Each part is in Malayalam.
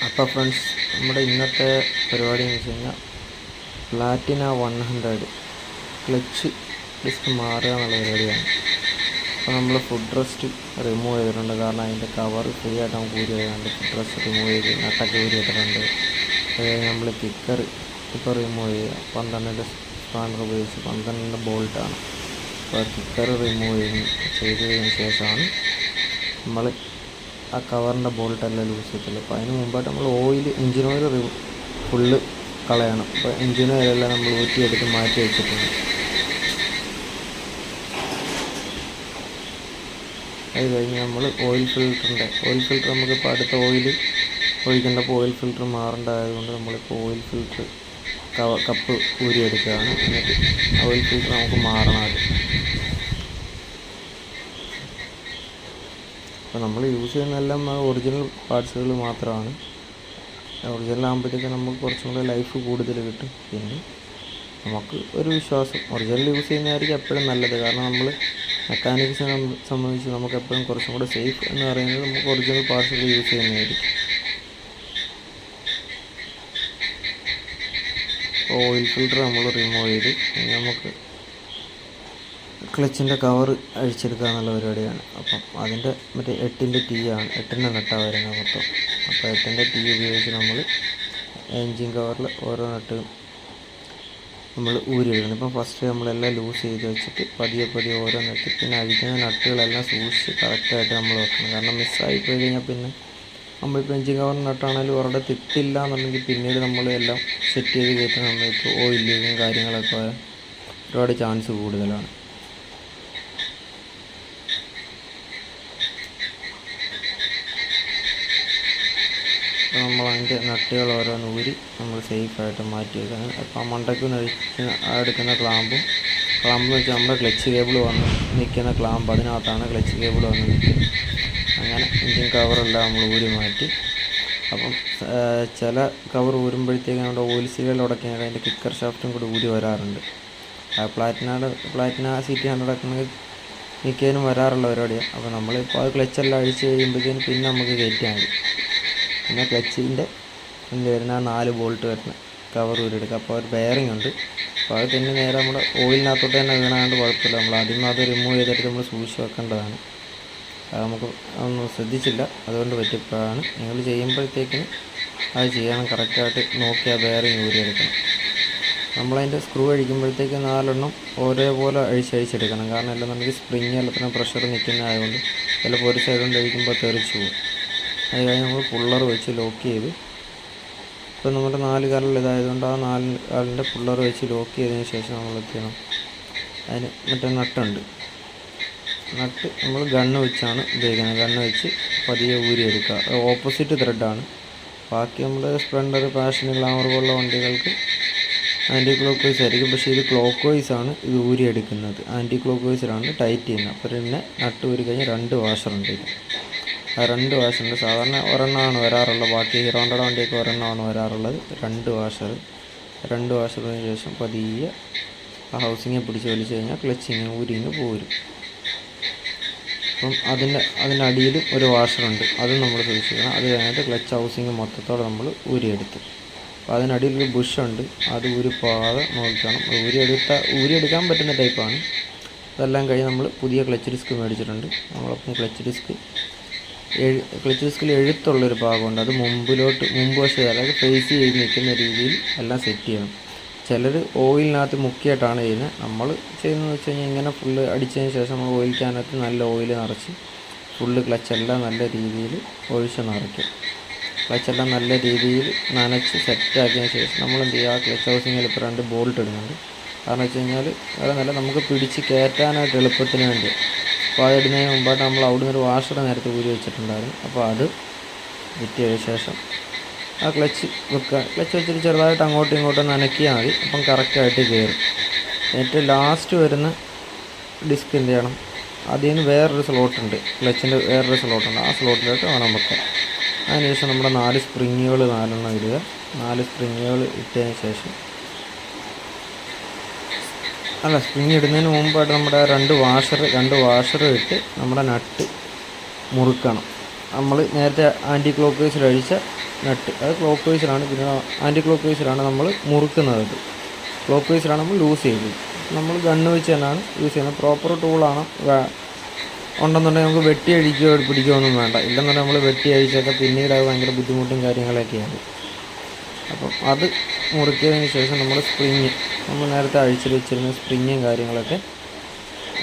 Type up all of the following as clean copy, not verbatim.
അപ്പോൾ ഫ്രണ്ട്സ്, നമ്മുടെ ഇന്നത്തെ പരിപാടി എന്ന് വെച്ച് കഴിഞ്ഞാൽ പ്ലാറ്റിന 100 ക്ലച്ച് ഡിസ്ക് മാറുക എന്നുള്ള പരിപാടിയാണ്. അപ്പോൾ നമ്മൾ ഫുഡ് റെസ്റ്റ് റിമൂവ് ചെയ്തിട്ടുണ്ട്. കാരണം അതിൻ്റെ കവർ ഫ്രീ ആയിട്ട് നമുക്ക് ഊരി ചെയ്യാറുണ്ട്. ഫുഡ് റെസ്റ്റ് റിമൂവ് ചെയ്ത് നട്ടൊക്കെ ഊരി ഇട്ടിട്ടുണ്ട്. നമ്മൾ കിക്കർ ഇപ്പോൾ റിമൂവ് ചെയ്യുക 12 സ്പാനർ ഉപയോഗിച്ച് 12 ബോൾട്ടാണ്. അപ്പോൾ കിക്കർ റിമൂവ് ചെയ്തതിന് ശേഷമാണ് നമ്മൾ ആ കവറിൻ്റെ ബോൾട്ടെല്ലാം ലൂസ് ചെയ്തിട്ടുള്ളൂ. അപ്പോൾ അതിന് മുമ്പായിട്ട് നമ്മൾ എൻജിൻ ഓയിൽ ഫുള്ള് കളയണം. അപ്പോൾ എൻജിൻ ഓയിലെല്ലാം നമ്മൾ ഊറ്റിയെടുത്ത് മാറ്റി വെച്ചിട്ടുണ്ട്. അത് കഴിഞ്ഞ് നമ്മൾ ഓയിൽ ഫിൽറ്റർ നമുക്കിപ്പോൾ അടുത്ത ഓയിൽ ഒഴിക്കേണ്ടപ്പോൾ ഓയിൽ ഫിൽറ്റർ മാറേണ്ടതായതുകൊണ്ട് നമ്മളിപ്പോൾ ഓയിൽ ഫിൽറ്റർ കപ്പ് ഊരിയെടുക്കുകയാണ്. എന്നിട്ട് ഓയിൽ ഫിൽറ്റർ നമുക്ക് മാറണം. അപ്പോൾ നമ്മൾ യൂസ് ചെയ്യുന്നതെല്ലാം ഒറിജിനൽ പാർട്സുകൾ മാത്രമാണ്. ഒറിജിനൽ ആകുമ്പോഴത്തേക്ക് നമുക്ക് കുറച്ചും കൂടെ ലൈഫ് കൂടുതൽ കിട്ടും. പിന്നെ നമുക്ക് ഒരു വിശ്വാസം ഒറിജിനൽ യൂസ് ചെയ്യുന്നതായിരിക്കും എപ്പോഴും നല്ലത്. കാരണം നമ്മൾ മെക്കാനിക്സിനെ സംബന്ധിച്ച് നമുക്ക് എപ്പോഴും കുറച്ചും കൂടെ സേഫ് എന്ന് പറയുന്നത് നമുക്ക് ഒറിജിനൽ പാർട്സുകൾ യൂസ് ചെയ്യുന്നതായിരിക്കും. ഓയിൽ ഫിൽറ്റർ നമ്മൾ റിമൂവ് ചെയ്ത് നമുക്ക് ക്ലച്ചിൻ്റെ കവർ അഴിച്ചെടുക്കുക എന്നുള്ള പരിപാടിയാണ്. അപ്പം അതിൻ്റെ മറ്റേ 8ൻ്റെ ടീ ആണ്, 8ൻ്റെ നട്ടാണ് വരുന്നത് മൊത്തം. അപ്പോൾ 8ൻ്റെ ടീ ഉപയോഗിച്ച് നമ്മൾ എൻജിൻ കവറിൽ ഓരോ നട്ടും നമ്മൾ ഊരിയെടുക്കണം. ഇപ്പം ഫസ്റ്റ് നമ്മളെല്ലാം ലൂസ് ചെയ്ത് വെച്ചിട്ട് പതിയെ ഓരോ നട്ട്, പിന്നെ അഴിക്കുന്ന നട്ടുകളെല്ലാം സൂക്ഷിച്ച് കറക്റ്റായിട്ട് നമ്മൾ വെക്കണം. കാരണം മിസ്സായി പോയി കഴിഞ്ഞാൽ പിന്നെ നമ്മളിപ്പോൾ എൻജിൻ കവർ നട്ടാണെങ്കിലും ഒരിടെ തിട്ടില്ല എന്നുണ്ടെങ്കിൽ പിന്നീട് നമ്മൾ എല്ലാം സെറ്റ് ചെയ്ത് കയറ്റുന്ന സമയത്ത് ഓയിൽ ലീക്കും കാര്യങ്ങളൊക്കെ ഒരുപാട് ചാൻസ് കൂടുതലാണ്. നമ്മൾ അതിൻ്റെ നട്ടുകൾ ഓരോന്ന് ഊരി നമ്മൾ സേഫായിട്ട് മാറ്റി വെക്കണം. അപ്പോൾ ആ മണ്ടയ്ക്ക് എടുക്കുന്ന ക്ലാമ്പ് വെച്ച് നമ്മുടെ ക്ലച്ച് കേബിൾ വന്ന് നിൽക്കുന്ന ക്ലാമ്പ്, അതിനകത്താണ് ക്ലച്ച് കേബിൾ വന്ന് നിൽക്കുന്നത്. അങ്ങനെ എൻജിൻ കവറെല്ലാം നമ്മൾ ഊരി മാറ്റി. അപ്പം ചില കവർ ഊരുമ്പോഴത്തേക്ക് നമ്മുടെ ഓയിൽ സീൽ ഉടക്കിയാൽ അതിൻ്റെ കിക്കർ ഷാഫ്റ്റും കൂടി ഊരി വരാറുണ്ട്. പ്ലാറ്റിന CT 100 മിക്കതിനും വരാറുള്ള പരിപാടിയാണ്. അപ്പോൾ നമ്മളിപ്പോൾ അത് ക്ലച്ചെല്ലാം അഴിച്ച് കഴിയുമ്പോഴത്തേനും പിന്നെ നമുക്ക് കയറ്റിയാൽ മതി. പിന്നെ ക്ലച്ചിൻ്റെ വരുന്ന 4 ബോൾട്ട് വരുന്ന കവർ ഊരിയെടുക്കുക. അപ്പോൾ ഒരു ബെയറിംഗ് ഉണ്ട്. അപ്പോൾ അത് തന്നെ നേരെ നമ്മുടെ ഓയിലിനകത്തോട്ട് തന്നെ വീണാണ്ട് കുഴപ്പമില്ല. നമ്മൾ ആദ്യം അത് റിമൂവ് ചെയ്തിട്ട് നമ്മൾ സൂക്ഷിച്ച് വെക്കേണ്ടതാണ്. അത് നമുക്ക് ഒന്നും ശ്രദ്ധിച്ചില്ല, അതുകൊണ്ട് പറ്റിയപ്പോഴാണ്. നിങ്ങൾ ചെയ്യുമ്പോഴത്തേക്കിന് അത് ചെയ്യണം, കറക്റ്റായിട്ട് നോക്കി ആ ബെയറിംഗ് ഊരിയെടുക്കണം. നമ്മളതിൻ്റെ സ്ക്രൂ അഴിക്കുമ്പോഴത്തേക്ക് 4 ഒരേപോലെ അഴിച്ചെടുക്കണം. കാരണം അല്ലെന്നുണ്ടെങ്കിൽ സ്പ്രിങ് എല്ലാത്തിനും പ്രഷർ നിൽക്കുന്നതായതുകൊണ്ട് ചിലപ്പോൾ ഒരു സൈഡ് കൊണ്ട് അഴിക്കുമ്പോൾ തെറിച്ചു പോകും. അത് കഴിഞ്ഞ് നമ്മൾ പുള്ളർ വെച്ച് ലോക്ക് ചെയ്ത്, ഇപ്പോൾ നമ്മുടെ 4 കാലിൽ ഇതായതുകൊണ്ട് ആ 4 കാലിൻ്റെ പുള്ളർ വെച്ച് ലോക്ക് ചെയ്തതിന് ശേഷം നമ്മൾ എത്തിയണം. അതിന് മറ്റേ നട്ടുണ്ട്. നട്ട് നമ്മൾ ഗണ്ണ് വെച്ചാണ് ഉപയോഗിക്കുന്നത്. ഗണ്ണ് വെച്ച് പതിയെ ഊരിയെടുക്കുക. ഓപ്പോസിറ്റ് ത്രെഡാണ്. ബാക്കി നമ്മൾ സ്പ്ലെൻഡർ, പാഷൻ, ഗ്ലാമർ പോലുള്ള വണ്ടികൾക്ക് ആൻറ്റി ക്ലോക്ക് വൈസ് ആയിരിക്കും. പക്ഷേ ഇത് ക്ലോക്ക് വൈസാണ് ഇത് ഊരിയെടുക്കുന്നത്. ആൻറ്റി ക്ലോക്ക് വൈസിലാണ് ടൈറ്റ് ചെയ്യുന്നത്. അപ്പോൾ പിന്നെ നട്ട് ഊരി കഴിഞ്ഞാൽ 2 വാഷറുണ്ട്. ആ 2 വാഷറുണ്ട്. സാധാരണ ഒരെണ്ണമാണ് വരാറുള്ളത്. ബാക്കി ഹീറോ ഹോണ്ടയുടെ വണ്ടിയൊക്കെ ഒരെണ്ണമാണ് വരാറുള്ളത്. 2 വാഷറിന് ശേഷം പതിയെ ആ ഹൗസിങ്ങെ പിടിച്ച് വലിച്ചു കഴിഞ്ഞാൽ ക്ലച്ചിങ് ഊരിങ്ങ് പോരും. അപ്പം അതിൻ്റെ അടിയിൽ ഒരു വാഷറുണ്ട്, അതും നമ്മൾ സൂക്ഷിക്കണം. അത് കഴിഞ്ഞിട്ട് ക്ലച്ച് ഹൗസിങ് മൊത്തത്തോടെ നമ്മൾ ഊരിയെടുത്തു. അപ്പോൾ അതിനടിയിലൊരു ബുഷുണ്ട്, അത് ഊരിപ്പോകാതെ നോക്കണം. ഊരിയെടുക്കാൻ പറ്റുന്ന ടൈപ്പാണ്. അതെല്ലാം കഴിഞ്ഞ് നമ്മൾ പുതിയ ക്ലച്ച് ഡിസ്ക് മേടിച്ചിട്ടുണ്ട്. നമ്മളപ്പം ക്ലച്ച് ഡിസ്കിൽ എഴുത്തുള്ളൊരു ഭാഗമുണ്ട്. അത് മുമ്പ് വശം, അതായത് ഫേസ് ചെയ്ത് നിൽക്കുന്ന രീതിയിൽ എല്ലാം സെറ്റ് ചെയ്യണം. ചിലർ ഓയിലിനകത്ത് മുക്കിയിട്ടാണ് ചെയ്യുന്നത്. നമ്മൾ ചെയ്യുന്നതെന്ന് വെച്ച് കഴിഞ്ഞാൽ ഇങ്ങനെ ഫുള്ള് അടിച്ചതിന് ശേഷം നമ്മൾ ഓയിൽ ക്യാനകത്ത് നല്ല ഓയിൽ നിറച്ച് ഫുള്ള് ക്ലച്ചെല്ലാം നല്ല രീതിയിൽ ഒഴിച്ച് നിറയ്ക്കും. ക്ലച്ചെല്ലാം നല്ല രീതിയിൽ നനച്ച് സെറ്റാക്കിയതിന് ശേഷം നമ്മൾ എന്ത് ചെയ്യുക, ആ ക്ലച്ച് ഹൗസിങ്ങിൽ ഇപ്പോൾ 2 ബോൾട്ട് ഇടുന്നുണ്ട്. കാരണം വെച്ച് കഴിഞ്ഞാൽ വേറെ നല്ല നമുക്ക് പിടിച്ച് കയറ്റാനായിട്ട് എളുപ്പത്തിന് വേണ്ടി. അപ്പോൾ അതിടുന്നതിന് മുമ്പായിട്ട് നമ്മൾ അവിടെ നിന്നൊരു വാഷർ നേരത്തെ ഊരി വെച്ചിട്ടുണ്ടായിരുന്നു. അപ്പോൾ അത് വിറ്റിയതിന് ശേഷം ആ ക്ലച്ച് വെക്കുക. ക്ലച്ച് വെച്ചിട്ട് ചെറുതായിട്ട് അങ്ങോട്ടും ഇങ്ങോട്ടും നനയ്ക്കിയാൽ മതി. അപ്പം കറക്റ്റായിട്ട് കയറും. ഏറ്റവും ലാസ്റ്റ് വരുന്ന ഡിസ്ക് എന്ത് ചെയ്യണം, അതിൽ നിന്ന് വേറൊരു സ്ലോട്ടുണ്ട്, ക്ലച്ചിൻ്റെ വേറൊരു സ്ലോട്ടുണ്ട്. ആ സ്ലോട്ടിലോട്ട് വേണം വെക്കാൻ. അതിനുശേഷം നമ്മുടെ 4 സ്പ്രിങ്ങുകൾ 4 ഇടുക. 4 സ്പ്രിങ്ങുകൾ ഇട്ടതിന് ശേഷം സ്പ്രിങ് ഇടുന്നതിന് മുമ്പായിട്ട് നമ്മുടെ 2 വാഷർ ഇട്ട് നമ്മുടെ നട്ട് മുറുക്കണം. നമ്മൾ നേരത്തെ ആൻറ്റി ക്ലോക്ക് വൈസിൽ അഴിച്ച നട്ട് അത് ക്ലോക്ക് വൈസിലാണ്, പിന്നെ ആൻറ്റി ക്ലോക്ക് വൈസിലാണ് നമ്മൾ മുറുക്കുന്നത്. ക്ലോക്ക് വൈസിലാണ് നമ്മൾ ലൂസ് ചെയ്യുന്നത്. നമ്മൾ ഗണ്ണ് വെച്ച് തന്നെയാണ് യൂസ് ചെയ്യുന്നത്. പ്രോപ്പർ ടൂളാണ് ഉണ്ടെന്നുണ്ടെങ്കിൽ നമുക്ക് വെട്ടി അഴിക്കുകയോ പിടിക്കുകയൊന്നും വേണ്ട. ഇല്ലെന്നുണ്ടെങ്കിൽ നമ്മൾ വെട്ടി അഴിച്ചൊക്കെ പിന്നീട് അത് ഭയങ്കര ബുദ്ധിമുട്ടും കാര്യങ്ങളൊക്കെയാണ്. അപ്പം അത് മുറിക്കിയതിന് ശേഷം നമ്മൾ നമ്മൾ നേരത്തെ അഴിച്ചു വെച്ചിരുന്ന സ്പ്രിങ്ങും കാര്യങ്ങളൊക്കെ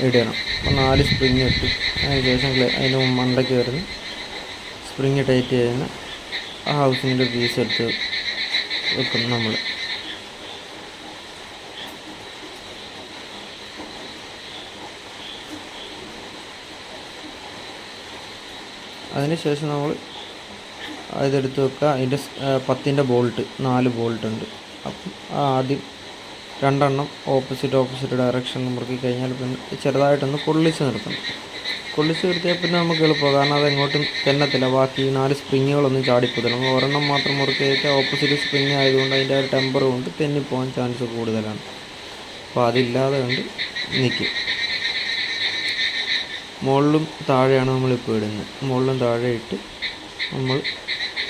ഇടണം. അപ്പോൾ 4 സ്പ്രിങ് ഇട്ട് അതിന് ശേഷം അതിന് മണ്ടയ്ക്ക് വരുന്ന സ്പ്രിങ് ടൈറ്റ് ചെയ്യുന്ന ആ ഹൗസിൻ്റെ പീസ് എടുത്ത് വെക്കും നമ്മൾ. അതിനുശേഷം നമ്മൾ ഇതെടുത്ത് വെക്കുക. അതിൻ്റെ 10ൻ്റെ ബോൾട്ട് 4 ബോൾട്ട് ഉണ്ട്. അപ്പം ആദ്യം 2 എണ്ണം ഓപ്പോസിറ്റ് ഡയറക്ഷനിൽ മുറുക്കി കഴിഞ്ഞാൽ പിന്നെ ചെറുതായിട്ടൊന്ന് കൊള്ളിച്ച് നിർത്തണം. കൊള്ളിച്ച് നിർത്തിയാൽ പിന്നെ നമുക്ക് എളുപ്പമാണ്, കാരണം അത് എങ്ങോട്ടും തെന്നത്തില്ല. ബാക്കി 4 സ്പ്രിങ്ങുകളൊന്നും ചാടിപ്പോകും. നമ്മൾ ഒരെണ്ണം മാത്രം മുറുക്കി കഴിഞ്ഞാൽ ഓപ്പോസിറ്റ് സ്പ്രിങ് ആയതുകൊണ്ട് അതിൻ്റെ ഒരു ടെമ്പർ കൊണ്ട് തെന്നിപ്പോകാൻ ചാൻസ് കൂടുതലാണ്. അപ്പോൾ അതില്ലാതെ കൊണ്ട് നിൽക്കും. മുകളിലും താഴെയാണ് നമ്മളിപ്പോൾ ഇടുന്നത്. മുകളിലും താഴെ ഇട്ട് നമ്മൾ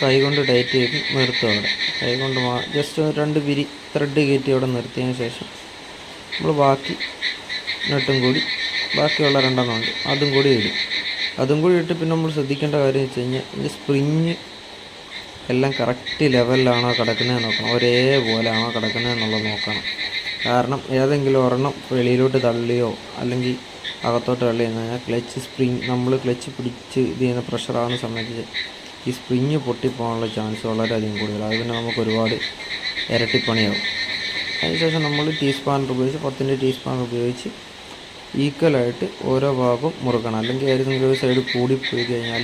കൈ കൊണ്ട് ടൈറ്റ് ചെയ്ത് നിർത്തും. അവിടെ കൈ കൊണ്ട് ജസ്റ്റ് 2 വിരി ത്രെഡ് കയറ്റി അവിടെ നിർത്തിയതിന് ശേഷം നമ്മൾ ബാക്കി നട്ടും കൂടി ബാക്കിയുള്ള 2 എണ്ണം ഉണ്ട് അതും കൂടി ഇടും. അതും കൂടി ഇട്ട് പിന്നെ നമ്മൾ ശ്രദ്ധിക്കേണ്ട കാര്യം വെച്ച് കഴിഞ്ഞാൽ ഈ സ്പ്രിങ് എല്ലാം കറക്റ്റ് ലെവലിലാണോ കിടക്കുന്നതെന്ന് നോക്കണം. ഒരേപോലെ ആണോ കിടക്കുന്നതെന്നുള്ളത് നോക്കണം. കാരണം ഏതെങ്കിലും ഒരെണ്ണം വെളിയിലോട്ട് തള്ളിയോ അല്ലെങ്കിൽ അകത്തോട്ട് തള്ളി കഴിഞ്ഞാൽ നമ്മൾ ക്ലച്ച് പിടിച്ച് ഇത് ചെയ്യുന്ന പ്രഷറാകുന്ന സമയത്ത് ഈ സ്പ്രിങ് പൊട്ടിപ്പോകാനുള്ള ചാൻസ് വളരെയധികം കൂടുതലാണ്. അത് പിന്നെ നമുക്ക് ഒരുപാട് ഇരട്ടിപ്പണിയാവും. അതിനുശേഷം നമ്മൾ ടീസ്പാനർ ഉപയോഗിച്ച് 10ൻ്റെ ടീസ്പാനർ ഉപയോഗിച്ച് ഈക്വലായിട്ട് ഓരോ ഭാഗവും മുറുക്കണം. അല്ലെങ്കിൽ ഏതെങ്കിലും ഒരു സൈഡ് കൂടിപ്പോയി കഴിഞ്ഞാൽ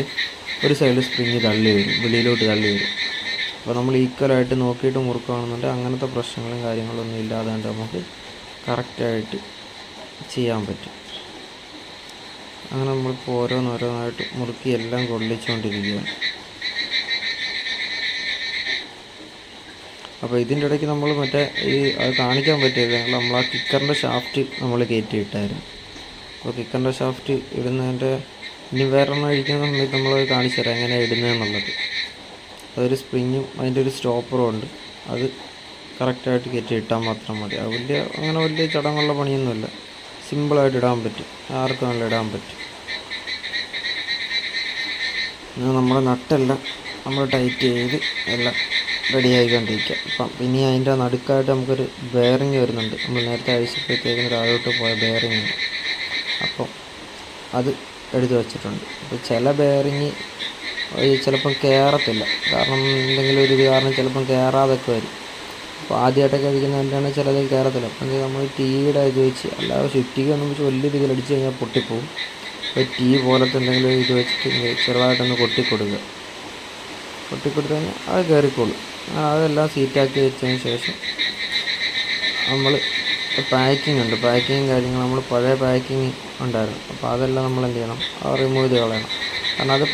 ഒരു സൈഡ് സ്പ്രിങ് വെളിയിലോട്ട് തള്ളി വരും. അപ്പോൾ നമ്മൾ ഈക്വലായിട്ട് നോക്കിയിട്ട് മുറുക്കുകയാണെന്നുണ്ടെങ്കിൽ അങ്ങനത്തെ പ്രശ്നങ്ങളും കാര്യങ്ങളൊന്നും ഇല്ലാതെ നമുക്ക് കറക്റ്റായിട്ട് ചെയ്യാൻ പറ്റും. അങ്ങനെ നമ്മളിപ്പോൾ ഓരോന്നോരോന്നായിട്ട് മുറുക്കി എല്ലാം കൊള്ളിച്ചുകൊണ്ടിരിക്കുകയാണ്. അപ്പോൾ ഇതിൻ്റെ ഇടയ്ക്ക് നമ്മൾ അത് കാണിക്കാൻ പറ്റിയില്ല. നമ്മൾ ആ കിക്കറിൻ്റെ ഷാഫ്റ്റ് നമ്മൾ കയറ്റിയിട്ടായിരുന്നു. അപ്പോൾ കിക്കറിൻ്റെ ഷാഫ്റ്റ് ഇടുന്നതിൻ്റെ ഇനി വേറൊരെണ്ണം അഴിക്കുന്ന സമയത്ത് നമ്മളത് കാണിച്ചു തരാം എങ്ങനെയാണ് ഇടുന്നതെന്നുള്ളത്. അതൊരു സ്പ്രിങ്ങും അതിൻ്റെ ഒരു സ്റ്റോപ്പറും ഉണ്ട്. അത് കറക്റ്റായിട്ട് കയറ്റി ഇട്ടാൽ മാത്രം മതി. അത് വലിയ ചടങ്ങുള്ള പണിയൊന്നുമില്ല. സിമ്പിളായിട്ട് ഇടാൻ പറ്റും, ആർക്കും നല്ല ഇടാൻ പറ്റും. നമ്മുടെ നട്ടെല്ലാം നമ്മൾ ടൈറ്റ് ചെയ്ത് എല്ലാം റെഡി ആയിക്കൊണ്ടിരിക്കുക. അപ്പം ഇനി അതിൻ്റെ നടുക്കായിട്ട് നമുക്കൊരു ബെയറിങ് വരുന്നുണ്ട്. നമ്മൾ നേരത്തെ അഴിച്ചപ്പോഴത്തേക്കിന് താഴോട്ട് പോയ ബെയറിങ് ഉണ്ട്. അപ്പം അത് എടുത്ത് വെച്ചിട്ടുണ്ട്. അപ്പോൾ ചില ബെയറിങ് ചിലപ്പം കയറത്തില്ല, കാരണം എന്തെങ്കിലും ഒരു കാരണം ചിലപ്പം കയറാതൊക്കെ വരും. അപ്പോൾ ആദ്യമായിട്ടൊക്കെ അടിക്കുന്നതിൻ്റെയാണ് ചിലത് കയറത്തില്ല. അപ്പം നമ്മൾ ടീയുടെ ഇത് വെച്ച്, അല്ലാതെ ചുറ്റിക ഒന്നും വെച്ച് വലിയ രീതിയിൽ അടിച്ച് കഴിഞ്ഞാൽ പൊട്ടിപ്പോവും. അപ്പോൾ ടീ പോലത്തെ എന്തെങ്കിലും ഇത് വെച്ചിട്ട് ചെറുതായിട്ടൊന്ന് കൊട്ടിക്കൊടുക്കുക. കൊട്ടിക്കൊടുത്ത് കഴിഞ്ഞാൽ അത് കയറിക്കോളും. അതെല്ലാം സീറ്റാക്കി വെച്ചതിന് ശേഷം നമ്മൾ പാക്കിംഗ് ഉണ്ട്. പാക്കിങ്ങും കാര്യങ്ങളും നമ്മൾ പഴയ പാക്കിങ് ഉണ്ടായിരുന്നു. അപ്പോൾ അതെല്ലാം നമ്മൾ എന്ത് ചെയ്യണം, റിമൂവ് ചെയ്ത് കളയണം. കാരണം അത്